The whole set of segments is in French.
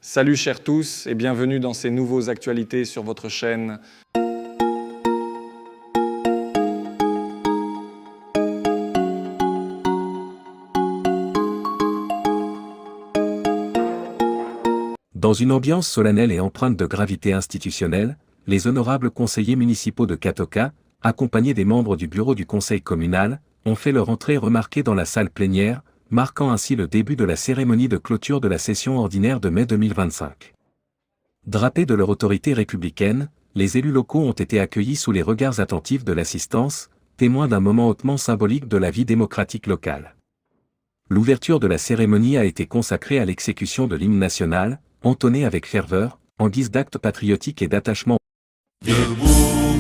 Salut chers tous et bienvenue dans ces nouveaux actualités sur votre chaîne. Dans une ambiance solennelle et empreinte de gravité institutionnelle, les honorables conseillers municipaux de Katoka, accompagnés des membres du bureau du conseil communal, ont fait leur entrée remarquée dans la salle plénière, marquant ainsi le début de la cérémonie de clôture de la session ordinaire de mai 2025. Drapés de leur autorité républicaine, les élus locaux ont été accueillis sous les regards attentifs de l'assistance, témoins d'un moment hautement symbolique de la vie démocratique locale. L'ouverture de la cérémonie a été consacrée à l'exécution de l'hymne national, entonné avec ferveur, en guise d'acte patriotique et d'attachement. Debout,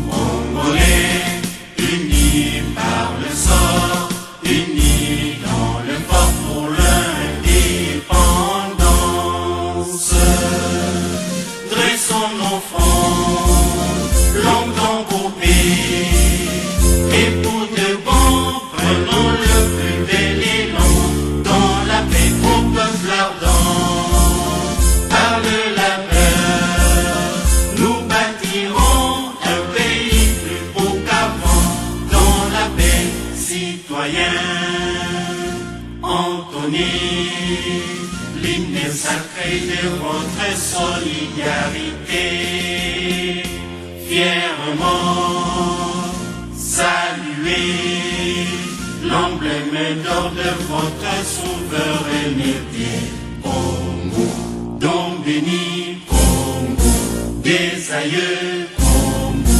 Congolais, unis par le sort, unis dans le fort pour l'indépendance. Dressons nos fronts, longtemps coupés, et pour de bon, prenons le plus bel élan, dans la paix au peuple ardent. Par le labeur, nous bâtirons un pays plus beau qu'avant, dans la paix citoyen. Entonnez l'hymne sacré de votre solidarité, fièrement saluez l'emblème d'or de votre souveraineté. Congo, don béni, Congo, des aïeux, Congo,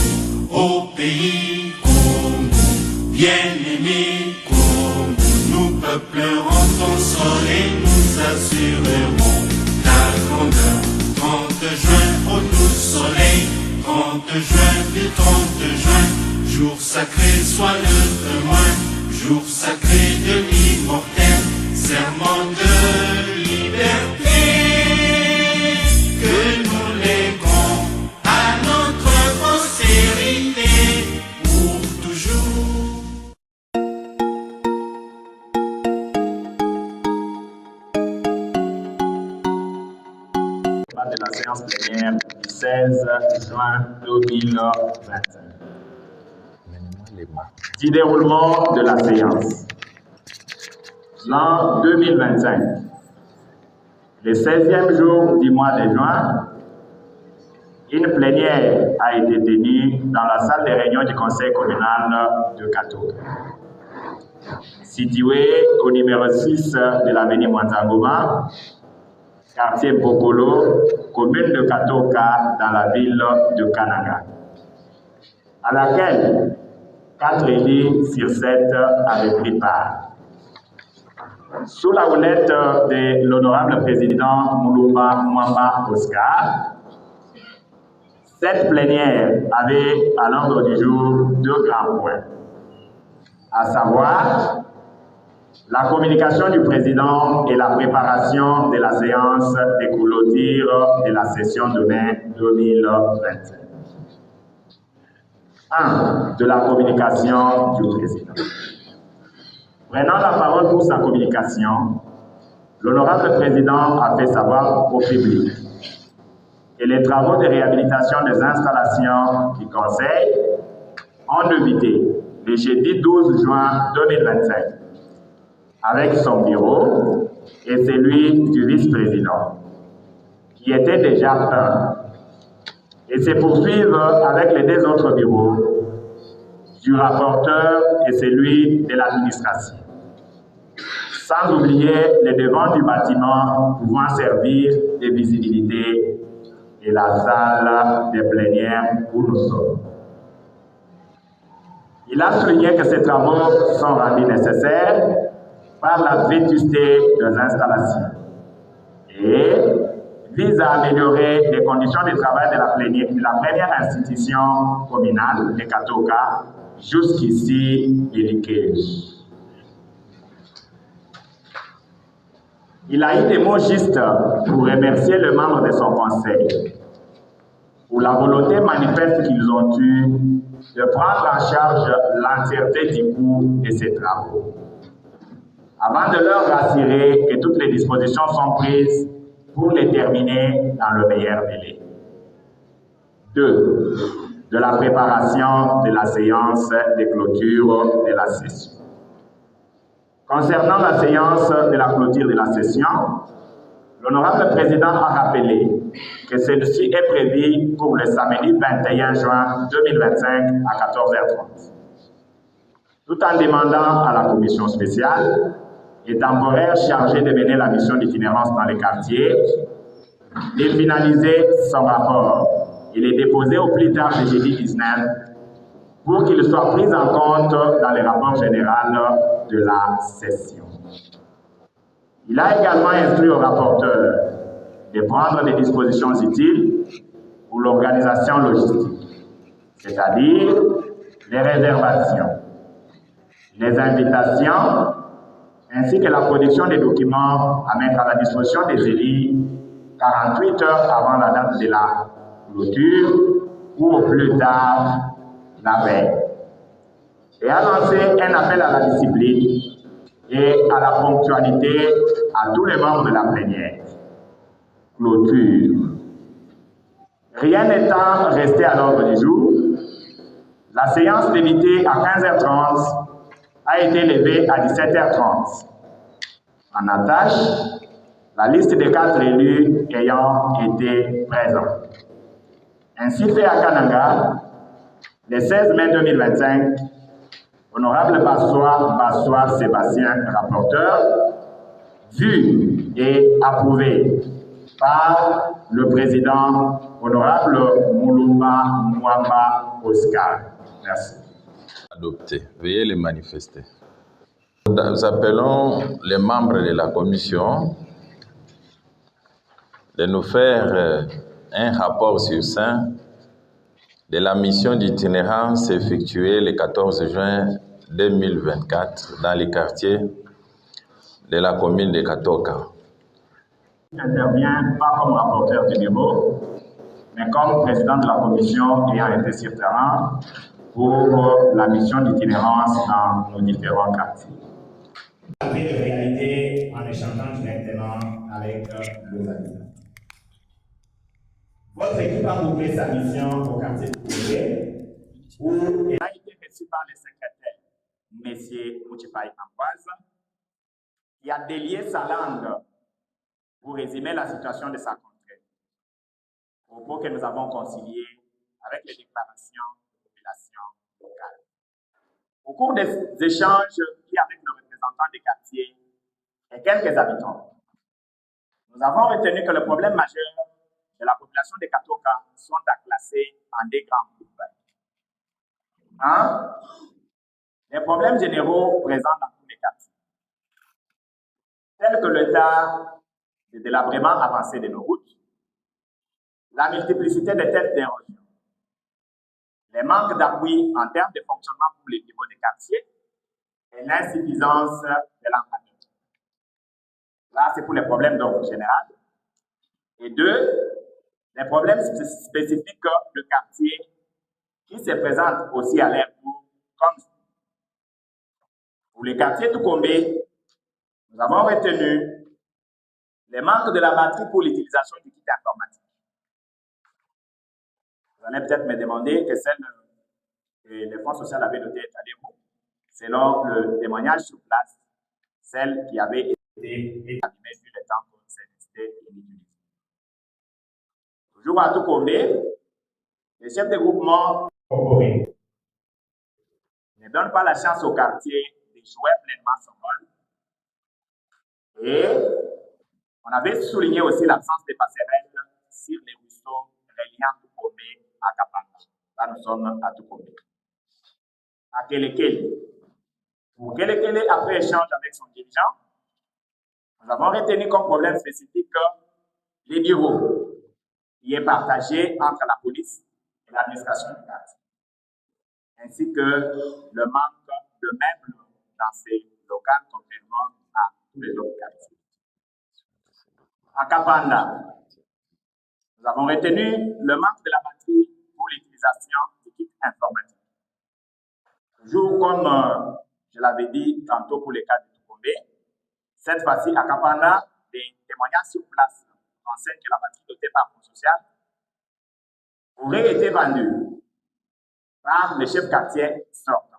au pays, Congo, bien-aimé, Congo, nous peuplerons ton sol et nous assurerons ta grandeur. 30 juin au doux soleil, 30 juin du 30 juin, jour sacré soit le témoin, jour sacré de l'immortel, serment de liberté, que nous léguons à notre postérité pour toujours. De la séance plénière du 16 juin 2025. Du déroulement de la séance. L'an 2025. Le 16e jour du mois de juin, une plénière a été tenue dans la salle de réunion du conseil communal de Katoka, située au numéro 6 de l'avenue Mwanzangoma, quartier Bokolo, commune de Katoka, dans la ville de Kananga, à laquelle 4 élus sur 7 avaient pris part. Sous la houlette de l'honorable président Moulumba Mwamba Oscar, cette plénière avait à l'ordre du jour 2 grands points, à savoir la communication du président et la préparation de la séance de clôture de la session de mai 2025. 1. De la communication du président. Prenant la parole pour sa communication, l'honorable président a fait savoir au public que les travaux de réhabilitation des installations du conseil ont débuté le jeudi 12 juin 2025 avec son bureau et celui du vice-président, qui était déjà un, et se poursuivent avec les 2 autres bureaux, du rapporteur et celui de l'administration. Sans oublier les devants du bâtiment pouvant servir de visibilité et la salle de plénière où nous sommes. Il a souligné que ces travaux sont rendus nécessaires par la vétusté des installations et vise à améliorer les conditions de travail de la première institution communale de Katoka, jusqu'ici déliquée. Il a eu des mots justes pour remercier les membres de son conseil pour la volonté manifeste qu'ils ont eue de prendre en charge l'entièreté du coût de ces travaux, avant de leur rassurer que toutes les dispositions sont prises pour les terminer dans le meilleur délai. 2. De la préparation de la séance de clôture de la session. Concernant la séance de la clôture de la session, l'honorable président a rappelé que celle-ci est prévue pour le samedi 21 juin 2025 à 14h30. Tout en demandant à la commission spéciale et temporaire chargée de mener la mission d'itinérance dans les quartiers de finaliser son rapport et le déposer au plus tard le jeudi 19 pour qu'il soit pris en compte dans le rapport général de la session. Il a également instruit au rapporteur de prendre des dispositions utiles pour l'organisation logistique, c'est-à-dire les réservations, les invitations, ainsi que la production des documents à mettre à la disposition des élus 48 heures avant la date de la clôture ou au plus tard la veille. Et a lancé un appel à la discipline et à la ponctualité à tous les membres de la plénière. Clôture. Rien n'étant resté à l'ordre du jour, la séance limitée à 15h30 a été levée à 17h30. En attache, la liste des 4 élus ayant été présents. Ainsi fait à Kananga, le 16 mai 2025, Honorable Bassoir Sébastien, rapporteur, vu et approuvé par le président Honorable Moulumba Mwamba Oscar. Merci. Adopté. Veuillez les manifester. Nous appelons les membres de la commission de nous faire un rapport succinct de la mission d'itinérance effectuée le 14 juin 2024 dans les quartiers de la commune de Katoka. J'interviens pas comme rapporteur du bureau, mais comme président de la commission ayant été sur terrain pour la mission d'itinérance dans nos différents quartiers. De réalité en échangeant directement avec les habitants. Votre équipe a bouclé sa mission au quartier de Koulé, où elle a été reçue par le secrétaire, M. Mouchipai Amboise, qui a délié sa langue pour résumer la situation de sa contrée. Propos que nous avons conciliés avec les déclarations de population locale. Au cours des échanges pris avec le représentant des quartiers et quelques habitants, nous avons retenu que le problème majeur de la population de Katoka sont à classer en deux grands groupes. 1. Les problèmes généraux présents dans tous les quartiers, tels que l'état de délabrement avancé de nos routes, la multiplicité des têtes d'érosion, les manques d'appui en termes de fonctionnement pour les niveaux des quartiers et l'insuffisance de l'encadrement. Là, c'est pour les problèmes d'ordre général. Et 2, les problèmes spécifiques de quartier qui se présentent aussi à l'air court, comme pour les quartiers Toukombé, nous avons retenu les manques de la batterie pour l'utilisation du kit informatique. Vous allez peut-être me demander que celle que les fonds sociaux avaient doté étalez-vous, selon le témoignage sur place, celle qui avait été établie vu le temps que c'est resté inutilisé. Toujours à Toukombé, les chefs de groupement ne donnent pas la chance au quartier de jouer pleinement son rôle. Et on avait souligné aussi l'absence de passerelles sur les ruisseaux reliant Toukombé à Kapanga. Là, nous sommes à Toukombé. À Kelekele. Pour Kelekele, après échange avec son dirigeant, nous avons retenu comme problème spécifique les bureaux, qui est partagé entre la police et l'administration du quartier, ainsi que le manque de meubles dans ces locales, contrairement à tous les autres quartiers. À Kapanda, nous avons retenu le manque de la batterie pour l'utilisation d'équipes informatiques. Toujours comme je l'avais dit tantôt pour les cas de Toukombé, cette fois-ci à Kapanda, des témoignages sur place renseigne que la batterie dotée par Fonds social aurait été vendue par le chef quartier sortant.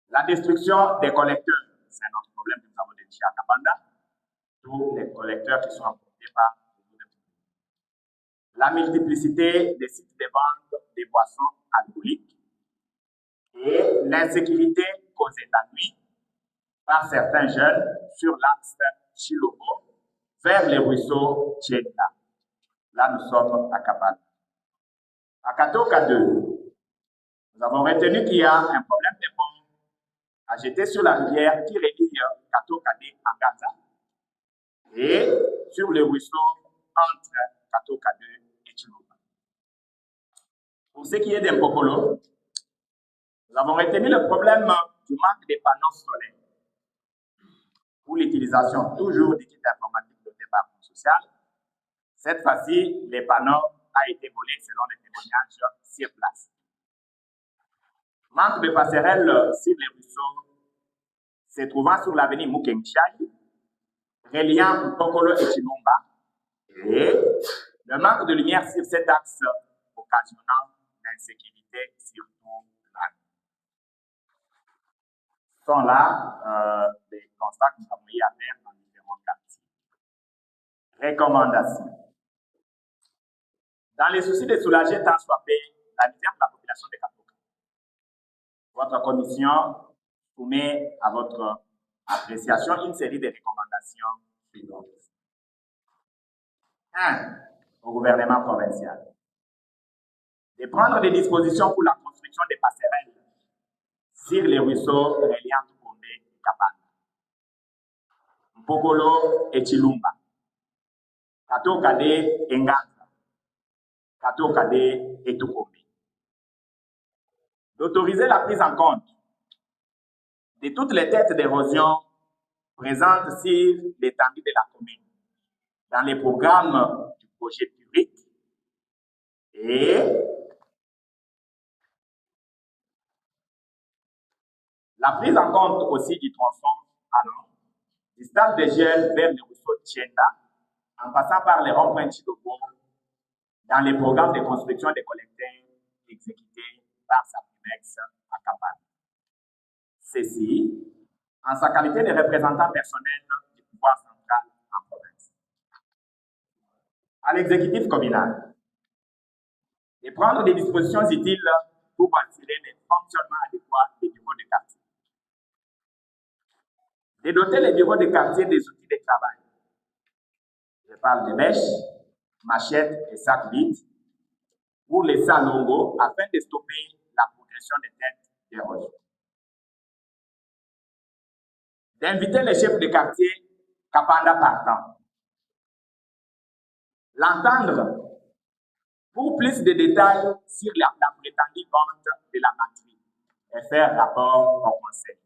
La destruction des collecteurs, c'est un autre problème que nous avons dédié à Kapanda. Tous les collecteurs qui sont apportés par la multiplicité des sites de vente des boissons alcooliques et l'insécurité causée la nuit par certains jeunes sur l'axe Chilogo vers les ruisseaux Tchenda. Là, nous sommes à Kapanda. À Katoka 2, nous avons retenu qu'il y a un problème de bombes à jeter sur la rivière qui relie Katoka 2 à Gaza et sur le ruisseau entre Katoka 2 et Chilogo. Pour ce qui est d'Mpokolo, nous avons retenu le problème du manque de panneaux solaires pour l'utilisation toujours des kits informatiques dotés par Fonds social. Cette fois-ci, les panneaux ont été volés selon les témoignages sur place. Manque de passerelles sur les ruisseaux se trouvant sur l'avenue Mukengchai, reliant Mpokolo et Chilumba, et le manque de lumière sur cet axe occasionnant l'insécurité surtout là. Ce sont là les constats que nous avons eu à faire dans différents quartiers. Recommandations. Dans les soucis de soulager tant soit peu la misère de la population de Katoka, votre commission soumet à votre appréciation une série de recommandations suivantes. 1. Au gouvernement provincial de prendre des dispositions pour la construction des passerelles sur les ruisseaux reliant Tukombe et Kapanda, Mpokolo et Chilumba, Katoka 2 et Nganza, Katoka 2 et Tukombe. D'autoriser la prise en compte de toutes les têtes d'érosion présentes sur l'étendue de la commune dans les programmes du projet public et la prise en compte aussi du tronçon allant du stade de Gel vers le ruisseau Tchenda en passant par les ronds-points Chidogo dans les programmes de construction des collecteurs exécutés par Saprimex à Kapanda. Ceci en sa qualité de représentant personnel du pouvoir central en province. À l'exécutif communal, de prendre des dispositions utiles pour assurer le fonctionnement adéquat des bureaux de quartier. De doter les bureaux de quartier des outils de travail. Je parle de mèches, machettes et sacs vides pour les salongos afin de stopper la progression des têtes d'érosion. D'inviter les chefs de quartier Kapanda partant. L'entendre pour plus de détails sur la prétendue vente de la batterie et faire rapport au conseil.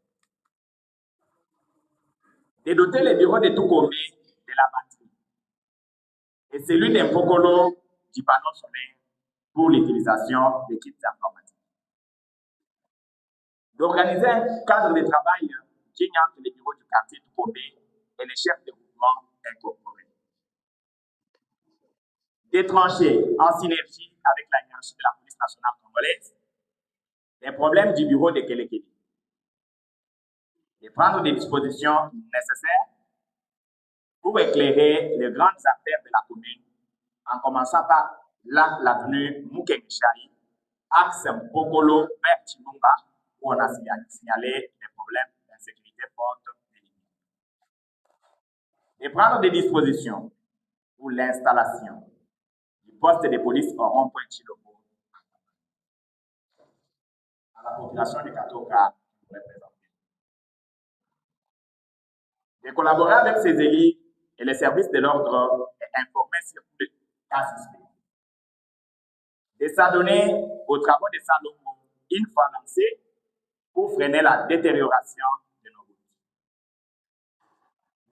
De doter les bureaux de Tukombe de la batterie et celui d'Mpokolo du panneau solaire pour l'utilisation des kits informatiques. D'organiser un cadre de travail digne entre les bureaux du quartier Tukombe et les chefs de mouvement incorporés. D'étrancher en synergie avec la hiérarchie de la police nationale congolaise les problèmes du bureau de Kelekele. De prendre des dispositions nécessaires pour éclairer les grandes artères de la commune, en commençant par l'avenue Mukengchai, axe Mpokolo vers Chilumba, où on a signalé les problèmes d'insécurité forte des lignes. De prendre des dispositions pour l'installation du poste de police au rond-point Chilogo à la population de Katoka représentée. De collaborer avec ses élus et les services de l'ordre et informer sur tous les cas suspects. De s'adonner aux travaux de Salongo une fois lancés pour freiner la détérioration de nos routes.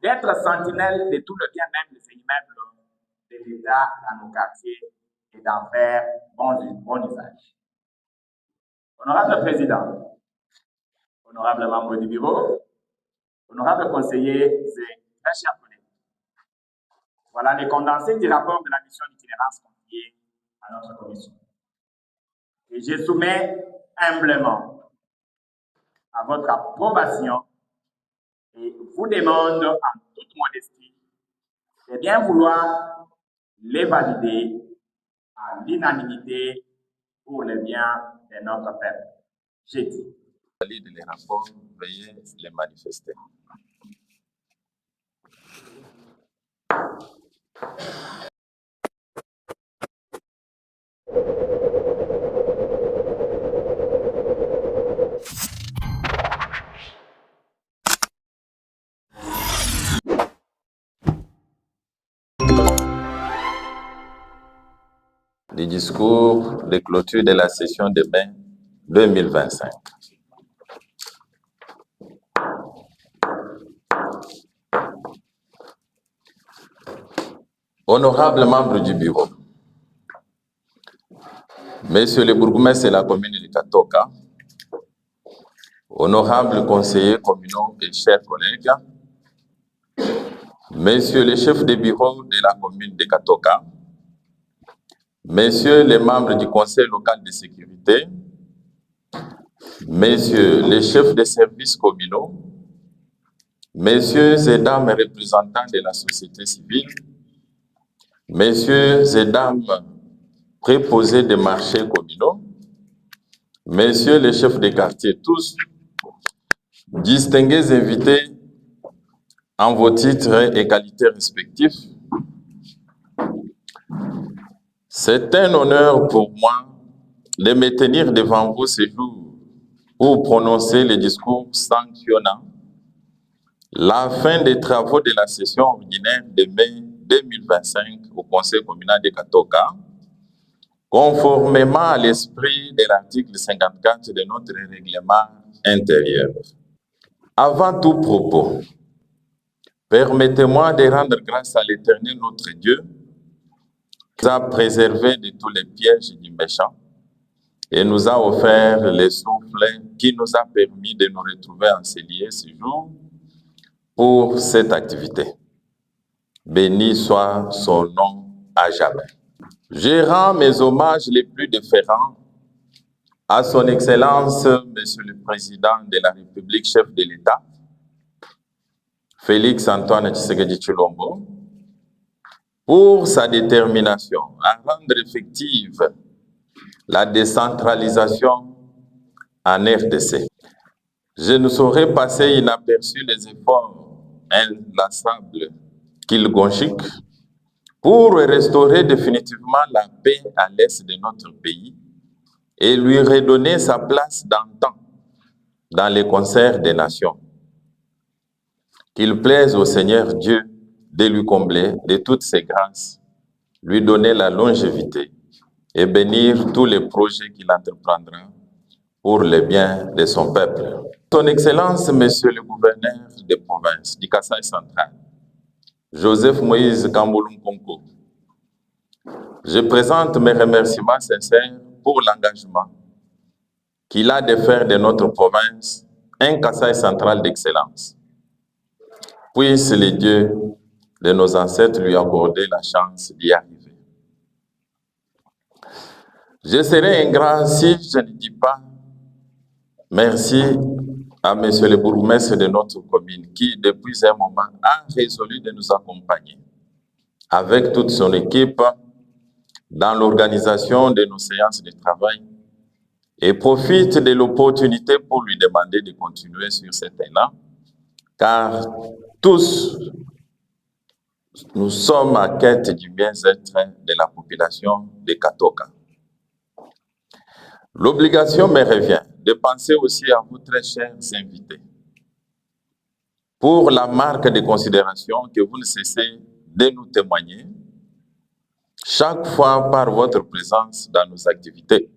D'être sentinelle de tout le bien même des immeubles de l'État dans nos quartiers et d'en faire bon usage. Honorable Président, honorable membre du bureau, honorables conseillers et Très chers collègues, voilà les condensés du rapport de la mission d'itinérance confiée à notre commission. Et je soumets humblement à votre approbation et vous demande en toute modestie de bien vouloir les valider à l'unanimité pour le bien de notre peuple. J'ai dit. Valide les rapports, veuillez les manifester. Le discours de clôture de la session de mai 2025. Honorables membres du bureau, Monsieur le bourgmestre de la commune de Katoka, honorables conseillers communaux et chers collègues, Messieurs les chefs de bureau de la commune de Katoka, Messieurs les membres du conseil local de sécurité, Messieurs les chefs de services communaux, Messieurs et dames représentants de la société civile, Messieurs et dames préposés des marchés communaux, Messieurs les chefs de quartier, tous, distingués invités en vos titres et qualités respectifs, c'est un honneur pour moi de me tenir devant vous ce jour pour prononcer le discours sanctionnant la fin des travaux de la session ordinaire de mai 2025 au Conseil communal de Katoka, conformément à l'esprit de l'article 54 de notre règlement intérieur. Avant tout propos, permettez-moi de rendre grâce à l'Éternel notre Dieu, qui nous a préservés de tous les pièges du méchant et nous a offert le souffle qui nous a permis de nous retrouver enseigniers ce jour pour cette activité. Béni soit son nom à jamais. Je rends mes hommages les plus déférents à son Excellence, Monsieur le Président de la République, chef de l'État, Félix Antoine Tshisekedi Tshilombo, pour sa détermination à rendre effective la décentralisation en RDC. Je ne saurais passer inaperçu les efforts inlassables qu'il gonchique pour restaurer définitivement la paix à l'est de notre pays et lui redonner sa place d'antan dans les concerts des nations. Qu'il plaise au Seigneur Dieu de lui combler de toutes ses grâces, lui donner la longévité et bénir tous les projets qu'il entreprendra pour le bien de son peuple. Son Excellence, Monsieur le gouverneur de province du Kasaï central, Joseph Moïse Kamboulou Konko, je présente mes remerciements sincères pour l'engagement qu'il a de faire de notre province un Kasaï central d'excellence. Puisse les dieux de nos ancêtres lui accorder la chance d'y arriver. Je serai ingrat si je ne dis pas merci à Monsieur le bourgmestre de notre commune qui, depuis un moment, a résolu de nous accompagner avec toute son équipe dans l'organisation de nos séances de travail et profite de l'opportunité pour lui demander de continuer sur cet élan, car tous, nous sommes à quête du bien-être de la population de Katoka. L'obligation me revient de penser aussi à vous, très chers invités, pour la marque de considération que vous ne cessez de nous témoigner chaque fois par votre présence dans nos activités.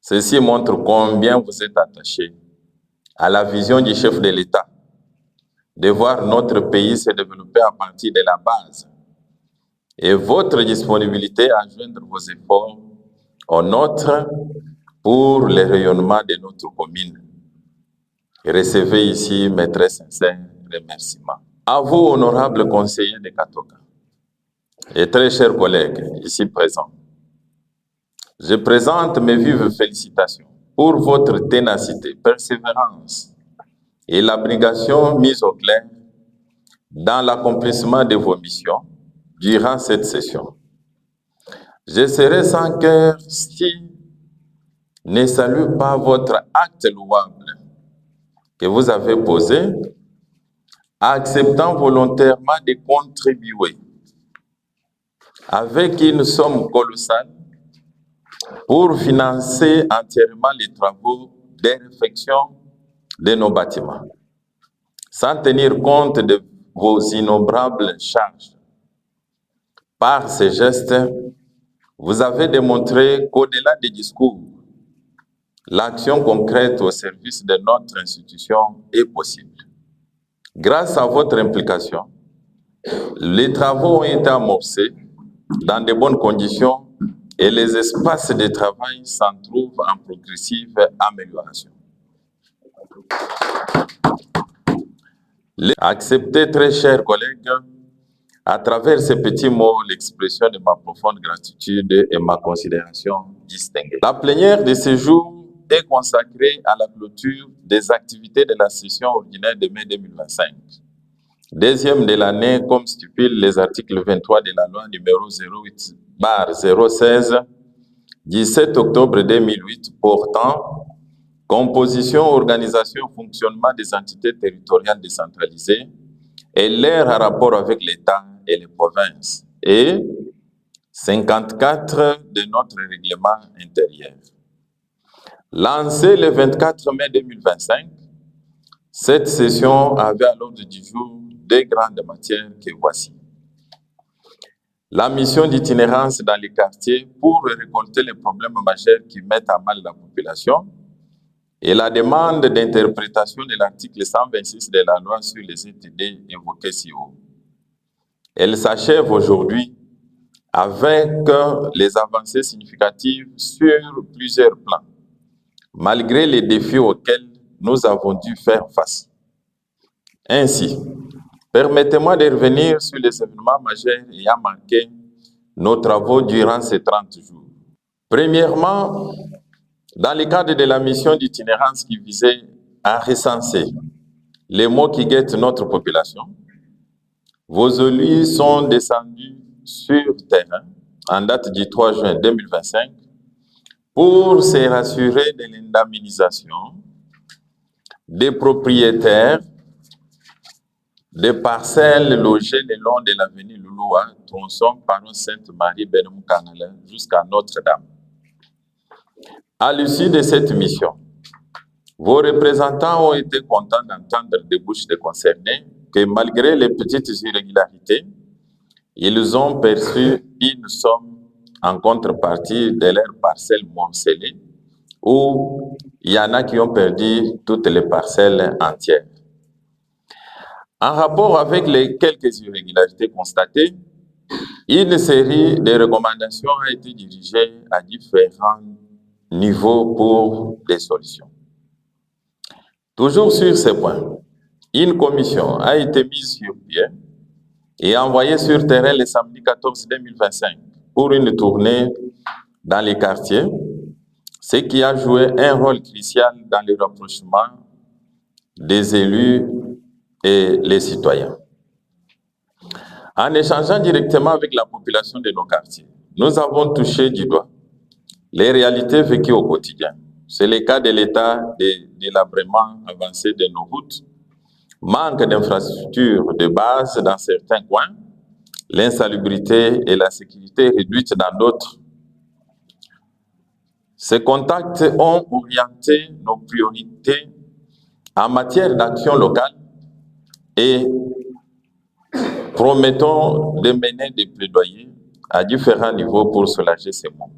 Ceci montre combien vous êtes attachés à la vision du chef de l'État, de voir notre pays se développer à partir de la base et votre disponibilité à joindre vos efforts au nôtre pour le rayonnement de notre commune. Recevez ici mes très sincères remerciements. À vous, honorables conseillers de Katoka, et très chers collègues ici présents, je présente mes vives félicitations pour votre ténacité, persévérance et l'abnégation mise au clair dans l'accomplissement de vos missions durant cette session. Je serai sans cœur si ne salue pas votre acte louable que vous avez posé, acceptant volontairement de contribuer avec une somme colossale pour financer entièrement les travaux de réfection de nos bâtiments, sans tenir compte de vos innombrables charges. Par ces gestes, vous avez démontré qu'au-delà des discours, l'action concrète au service de notre institution est possible. Grâce à votre implication, les travaux ont été amorcés dans de bonnes conditions et les espaces de travail s'en trouvent en progressive amélioration. Acceptez, très chers collègues, à travers ces petits mots, l'expression de ma profonde gratitude et ma considération distinguée. La plénière de ce jour est consacrée à la clôture des activités de la session ordinaire de mai 2025. Deuxième de l'année, comme stipule les articles 23 de la loi numéro 08/016, 17 octobre 2008, portant composition, organisation, fonctionnement des entités territoriales décentralisées et leur rapport avec l'État et les provinces, et 54 de notre règlement intérieur. Lancée le 24 mai 2025, cette session avait à l'ordre du jour deux grandes matières que voici. La mission d'itinérance dans les quartiers pour récolter les problèmes majeurs qui mettent à mal la population et la demande d'interprétation de l'article 126 de la loi sur les ETD évoqué si haut. Elle s'achève aujourd'hui avec les avancées significatives sur plusieurs plans, malgré les défis auxquels nous avons dû faire face. Ainsi, permettez-moi de revenir sur les événements majeurs ayant marqué nos travaux durant ces 30 jours. Premièrement, dans le cadre de la mission d'itinérance qui visait à recenser les maux qui guettent notre population, vos élus sont descendus sur terrain en date du 3 juin 2025 pour se rassurer de l'indemnisation des propriétaires des parcelles logées le long de l'avenue Louloua, tronçon Paron Sainte-Marie Benemou-Kangala jusqu'à Notre-Dame. À l'issue de cette mission, vos représentants ont été contents d'entendre des bouches de concernés que malgré les petites irrégularités, ils ont perçu une somme en contrepartie de leurs parcelles morcelées, ou il y en a qui ont perdu toutes les parcelles entières. En rapport avec les quelques irrégularités constatées, une série de recommandations a été dirigée à différents niveaux pour des solutions. Toujours sur ce point, une commission a été mise sur pied et envoyée sur terrain le samedi 14 2025 pour une tournée dans les quartiers, ce qui a joué un rôle crucial dans le rapprochement des élus et les citoyens. En échangeant directement avec la population de nos quartiers, nous avons touché du doigt les réalités vécues au quotidien. C'est le cas de l'état de délabrement avancé de nos routes, manque d'infrastructures de base dans certains coins, l'insalubrité et la sécurité réduite dans d'autres. Ces contacts ont orienté nos priorités en matière d'action locale et promettons de mener des plaidoyers à différents niveaux pour soulager ces maux.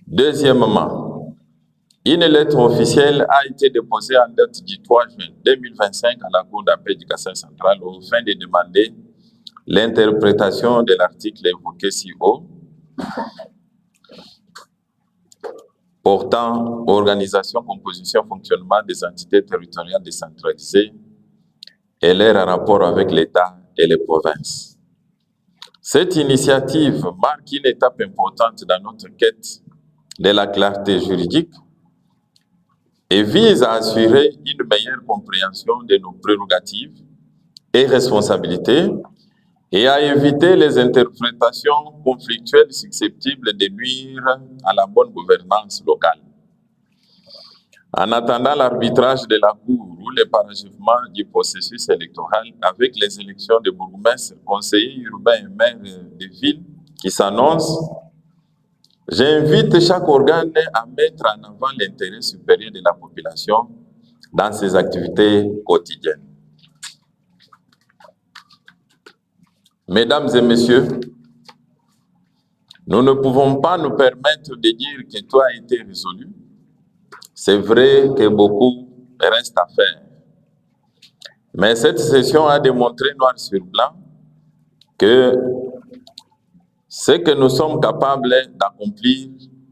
Deuxièmement, une lettre officielle a été déposée en date du 3 juin 2025 à la Cour d'appel du Kassai central au fin de demander l'interprétation de l'article évoqué si haut portant organisation, composition, fonctionnement des entités territoriales décentralisées et leur rapport avec l'État et les provinces. Cette initiative marque une étape importante dans notre quête de la clarté juridique et vise à assurer une meilleure compréhension de nos prérogatives et responsabilités et à éviter les interprétations conflictuelles susceptibles de nuire à la bonne gouvernance locale. En attendant l'arbitrage de la Cour ou le parachèvement du processus électoral avec les élections de bourgmestres, conseillers urbains et maires de villes qui s'annoncent, j'invite chaque organe à mettre en avant l'intérêt supérieur de la population dans ses activités quotidiennes. Mesdames et messieurs, nous ne pouvons pas nous permettre de dire que tout a été résolu. C'est vrai que beaucoup reste à faire. Mais cette session a démontré noir sur blanc que ce que nous sommes capables d'accomplir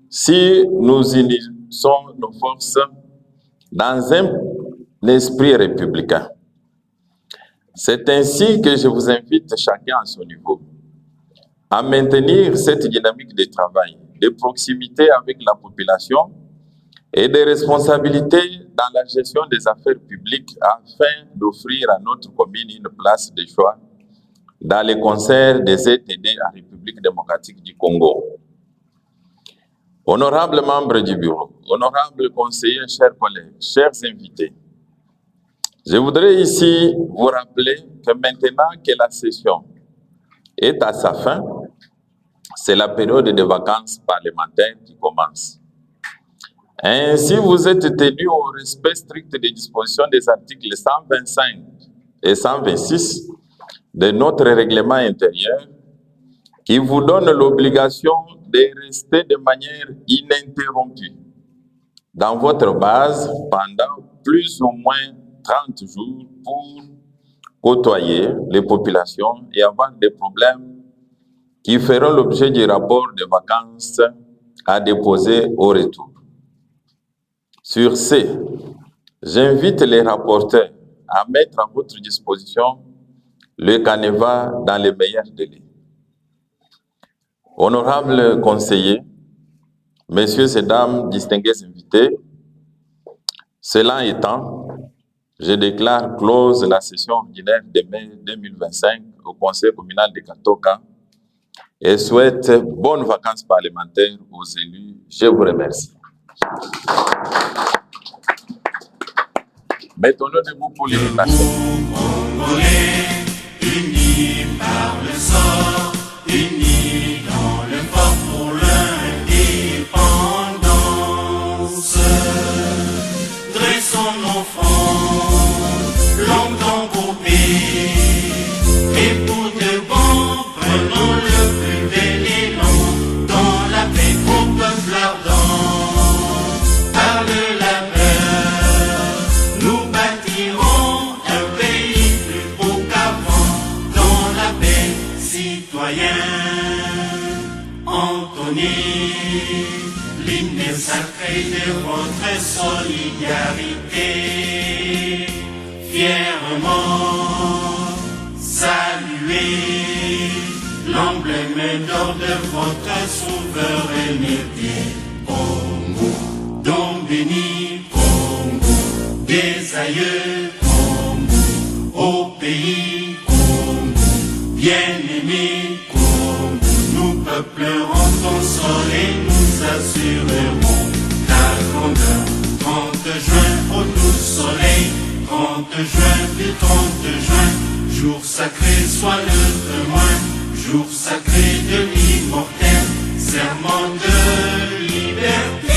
si nous unissons nos forces dans un esprit républicain. C'est ainsi que je vous invite chacun à son niveau à maintenir cette dynamique de travail, de proximité avec la population et de responsabilité dans la gestion des affaires publiques afin d'offrir à notre commune une place de choix dans les concerts des ETD en République démocratique du Congo. Honorables membres du bureau, honorables conseillers, chers collègues, chers invités, je voudrais ici vous rappeler que maintenant que la session est à sa fin, c'est la période de vacances parlementaires qui commence. Ainsi, vous êtes tenus au respect strict des dispositions des articles 125 et 126 de notre règlement intérieur qui vous donne l'obligation de rester de manière ininterrompue dans votre base pendant plus ou moins 30 jours pour côtoyer les populations et avoir des problèmes qui feront l'objet du rapport de vacances à déposer au retour. Sur ce, j'invite les rapporteurs à mettre à votre disposition le canevas dans les meilleurs délais. Honorables conseillers, messieurs et dames, distingués invités, cela étant, je déclare close la session ordinaire de mai 2025 au Conseil communal de Katoka et souhaite bonnes vacances parlementaires aux élus. Je vous remercie. Mettons-nous debout pour l'irritation. Congolais, unis par le sort, unis dans le fort pour l'indépendance. Dressons nos fronts, longtemps coupés, et pour de bon, prenons le plus bel élan dans la paix au peuple ardent. Par le labeur, nous bâtirons un pays plus beau qu'avant, dans la paix citoyenne. Entonnez l'hymne sacré de votre solidarité, fièrement saluez l'emblème d'or de votre souveraineté. Congo, don béni, Congo, des aïeux, Congo, au pays, Congo, bien-aimé, Congo, nous peuplerons ton sol et nous assurerons ta grandeur. 30 juin, au doux soleil, 30 juin, du 30 juin, jour sacré soit le témoin, jour sacré de l'immortel, serment de liberté.